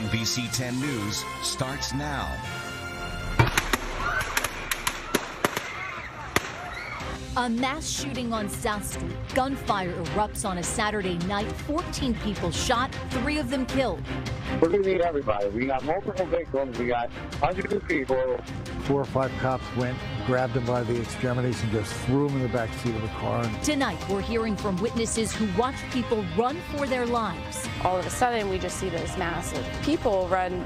NBC 10 News starts now. A mass shooting on South Street. Gunfire erupts on a Saturday night. 14 people shot, 3 of them killed. We're going to need everybody. We got multiple victims. We got hundreds of people. 4 or 5 cops went, grabbed him by the extremities and just threw him in the back seat of the car. Tonight, we're hearing from witnesses who watched people run for their lives. All of a sudden, we just see this mass of people run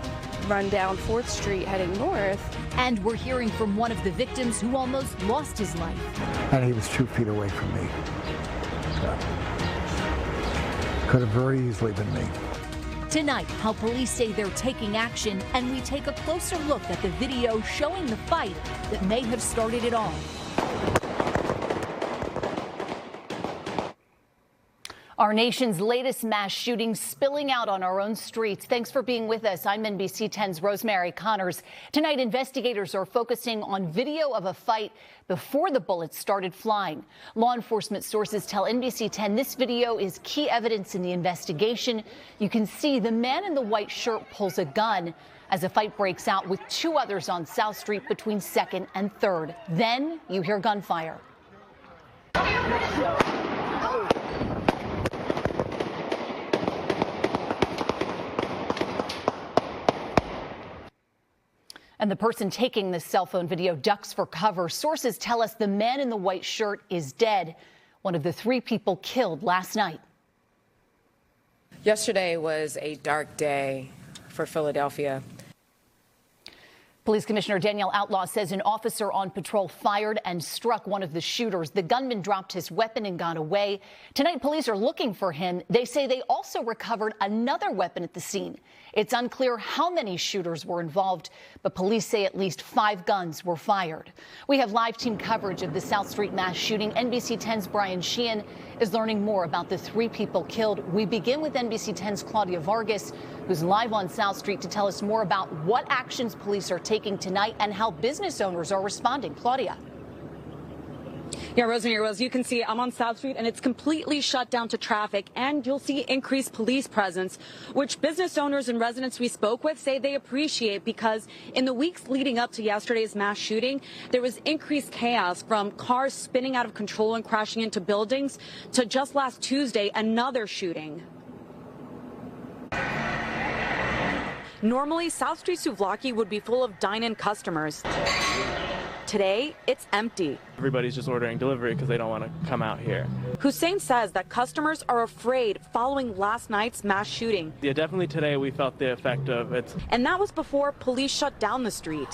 down 4th Street heading north. And we're hearing from one of the victims who almost lost his life. And he was 2 feet away from me. So, could have very easily been me. Tonight, how police say they're taking action, and we take a closer look at the video showing the fight that may have started it all. Our nation's latest mass shooting spilling out on our own streets. Thanks for being with us. I'm NBC 10's Rosemary Connors. Tonight, investigators are focusing on video of a fight before the bullets started flying. Law enforcement sources tell NBC 10 this video is key evidence in the investigation. You can see the man in the white shirt pulls a gun as a fight breaks out with 2 others on South Street between 2nd and 3rd. Then you hear gunfire. And the person taking this cell phone video ducks for cover. Sources tell us the man in the white shirt is dead, one of the 3 people killed last night. Yesterday was a dark day for Philadelphia. Police Commissioner Danielle Outlaw says an officer on patrol fired and struck one of the shooters. The gunman dropped his weapon and got away. Tonight, police are looking for him. They say they also recovered another weapon at the scene. It's unclear how many shooters were involved, but police say at least 5 guns were fired. We have live team coverage of the South Street mass shooting. NBC 10's Brian Sheehan is learning more about the 3 people killed. We begin with NBC 10's Claudia Vargas, who's live on South Street to tell us more about what actions police are taking tonight and how business owners are responding. Claudia. Yeah, Rosemary, as you can see, I'm on South Street and it's completely shut down to traffic, and you'll see increased police presence, which business owners and residents we spoke with say they appreciate, because in the weeks leading up to yesterday's mass shooting, there was increased chaos, from cars spinning out of control and crashing into buildings to just last Tuesday, another shooting. Normally, South Street Souvlaki would be full of dine-in customers. Today, it's empty. Everybody's just ordering delivery because they don't want to come out here. Hussein says that customers are afraid following last night's mass shooting. Yeah, definitely today we felt the effect of it. And that was before police shut down the street.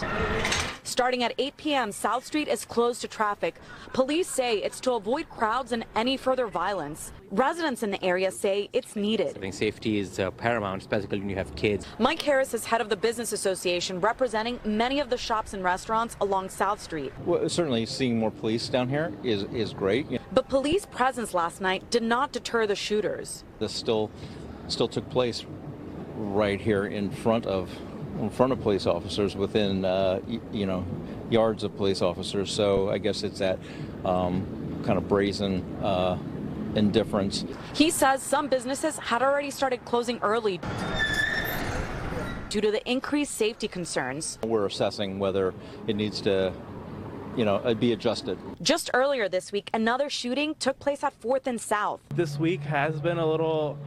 Starting at 8 p.m., South Street is closed to traffic. Police say it's to avoid crowds and any further violence. Residents in the area say it's needed. I think safety is paramount, especially when you have kids. Mike Harris is head of the Business Association, representing many of the shops and restaurants along South Street. Well, certainly seeing more police down here is great. But police presence last night did not deter the shooters. This still took place right here in front of police officers, within yards of police officers. So I guess it's that kind of brazen indifference. He says some businesses had already started closing early due to the increased safety concerns. We're assessing whether it needs to be adjusted. Just earlier this week, another shooting took place at 4th and South. This week has been a little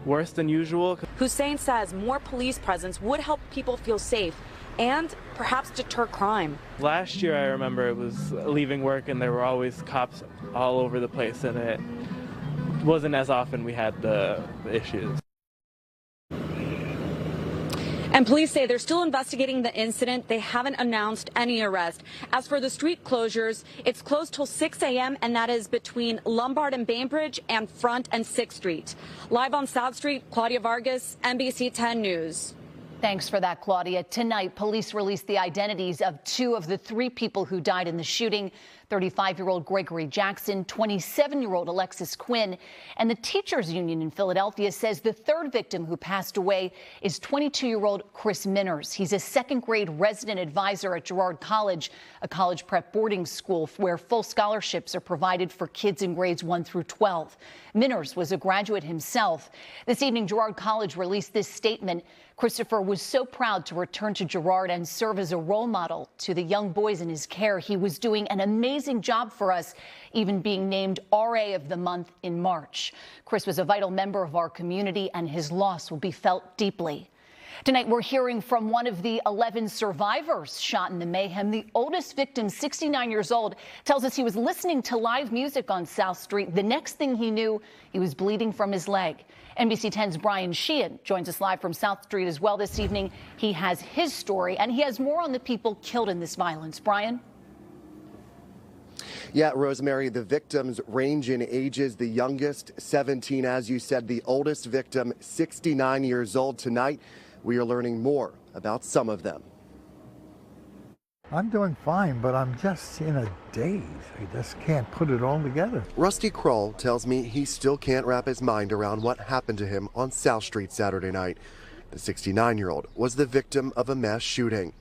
worse than usual. Hussein says more police presence would help people feel safe and perhaps deter crime. Last year, I remember it was leaving work and there were always cops all over the place, and it wasn't as often we had the issues. And police say they're still investigating the incident. They haven't announced any arrest. As for the street closures, it's closed till 6 a.m., and that is between Lombard and Bainbridge and Front and 6th Street. Live on South Street, Claudia Vargas, NBC 10 News. Thanks for that, Claudia. Tonight, police released the identities of 2 of the 3 people who died in the shooting. 35-year-old Gregory Jackson, 27-year-old Alexis Quinn. And the teachers union in Philadelphia says the 3rd victim who passed away is 22-year-old Chris Minners. He's a 2nd grade resident advisor at GIRARD College, a college prep boarding school where full scholarships are provided for kids in grades 1 through 12. Minners was a graduate himself. This evening, GIRARD College released this statement. Christopher was so proud to return to Girard and serve as a role model to the young boys in his care. He was doing an amazing job for us, even being named RA of the month in March. Chris was a vital member of our community, and his loss will be felt deeply. Tonight, we're hearing from one of the 11 survivors shot in the mayhem. The oldest victim, 69 years old, tells us he was listening to live music on South Street. The next thing he knew, he was bleeding from his leg. NBC 10's Brian Sheehan joins us live from South Street as well this evening. He has his story, and he has more on the people killed in this violence. Brian? Yeah, Rosemary, the victims range in ages. The youngest, 17, as you said. The oldest victim, 69 years old. Tonight, we are learning more about some of them. I'm doing fine, but I'm just in a daze. I just can't put it all together. Rusty Kroll tells me he still can't wrap his mind around what happened to him on South Street Saturday night. The 69-year-old was the victim of a mass shooting.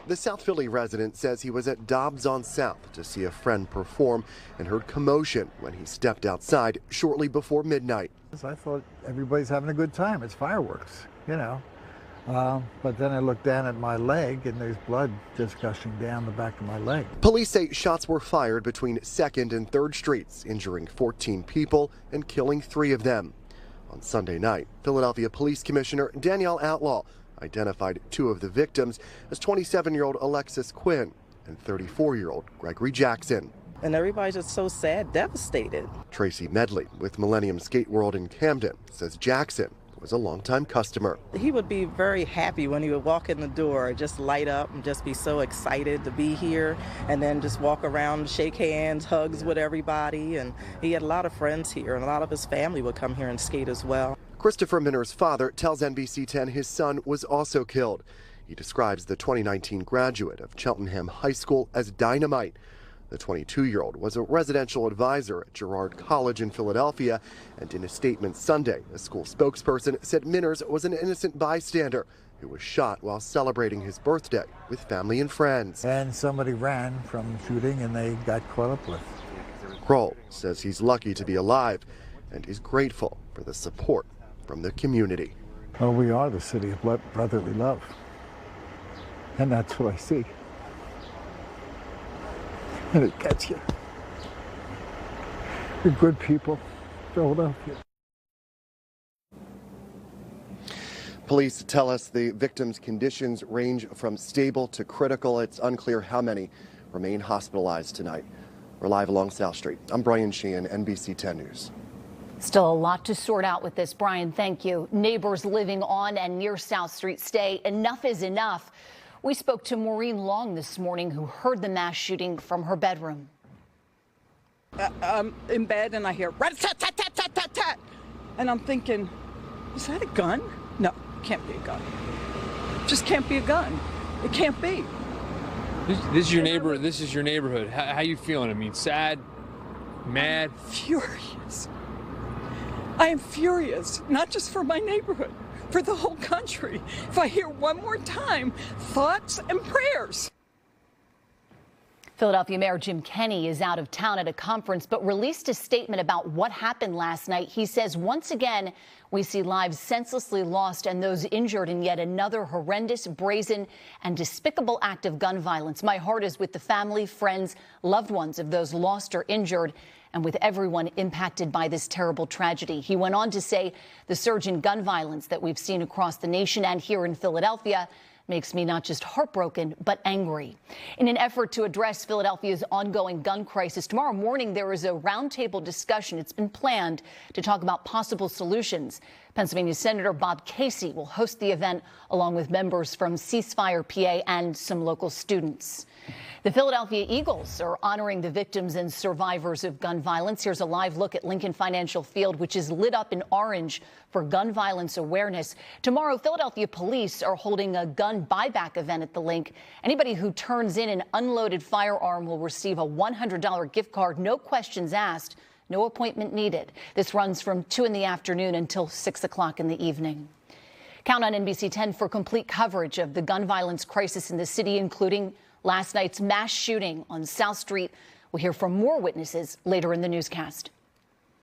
The South Philly resident says he was at Dobbs on South to see a friend perform and heard commotion when he stepped outside shortly before midnight. I thought everybody's having a good time. It's fireworks, you know. But then I looked down at my leg and there's blood just gushing down the back of my leg. Police say shots were fired between 2nd and 3rd Streets, injuring 14 people and killing 3 of them. On Sunday night, Philadelphia Police Commissioner DANIELLE OUTLAW identified 2 of the victims as 27-year-old Alexis Quinn and 34-year-old Gregory Jackson. And everybody's just so sad, devastated. Tracy Medley with Millennium Skate World in Camden says Jackson was a longtime customer. He would be very happy when he would walk in the door, just light up and just be so excited to be here, and then just walk around, shake hands, hugs with everybody. And he had a lot of friends here, and a lot of his family would come here and skate as well. Christopher Minner's father tells NBC 10 his son was also killed. He describes the 2019 graduate of Cheltenham High School as dynamite. The 22-year-old was a residential advisor at GIRARD College in Philadelphia, and in a statement Sunday, a school spokesperson said Minners was an innocent bystander who was shot while celebrating his birthday with family and friends. And somebody ran from the shooting and they got caught up with. Kroll says he's lucky to be alive and is grateful for the support from the community. Well, we are the city of brotherly love, and that's what I see. And it gets you. You're good people, Philadelphia. Police tell us the victims' conditions range from stable to critical. It's unclear how many remain hospitalized tonight. We're live along South Street. I'm Brian Sheehan, NBC 10 News. Still a lot to sort out with this, Brian. Thank you. Neighbors living on and near South Street say enough is enough. We spoke to Maureen Long this morning, who heard the mass shooting from her bedroom. I'm in bed and I hear rat-tat-tat-tat-tat-tat, and I'm thinking, is that a gun? No, it can't be a gun. It just can't be a gun. It can't be. This is your neighbor. This is your neighborhood. How you feeling? I mean, sad, mad, furious. I am furious, not just for my neighborhood, for the whole country. If I hear one more time, thoughts and prayers. Philadelphia Mayor Jim Kenney is out of town at a conference, but released a statement about what happened last night. He says, once again, we see lives senselessly lost and those injured in yet another horrendous, brazen, and despicable act of gun violence. My heart is with the family, friends, loved ones of those lost or injured, and with everyone impacted by this terrible tragedy. He went on to say the surge in gun violence that we've seen across the nation and here in Philadelphia makes me not just heartbroken, but angry. In an effort to address Philadelphia's ongoing gun crisis, tomorrow morning there is a roundtable discussion. It's been planned to talk about possible solutions. Pennsylvania Senator Bob Casey will host the event along with members from Ceasefire PA and some local students. The Philadelphia Eagles are honoring the victims and survivors of gun violence. Here's a live look at Lincoln Financial Field, which is lit up in orange for gun violence awareness. Tomorrow, Philadelphia police are holding a gun buyback event at the link. Anybody who turns in an unloaded firearm will receive a $100 gift card, no questions asked, no appointment needed. This runs from 2 in the afternoon until 6 o'clock in the evening. Count on NBC 10 for complete coverage of the gun violence crisis in the city, including last night's mass shooting on South Street. We'll hear from more witnesses later in the newscast.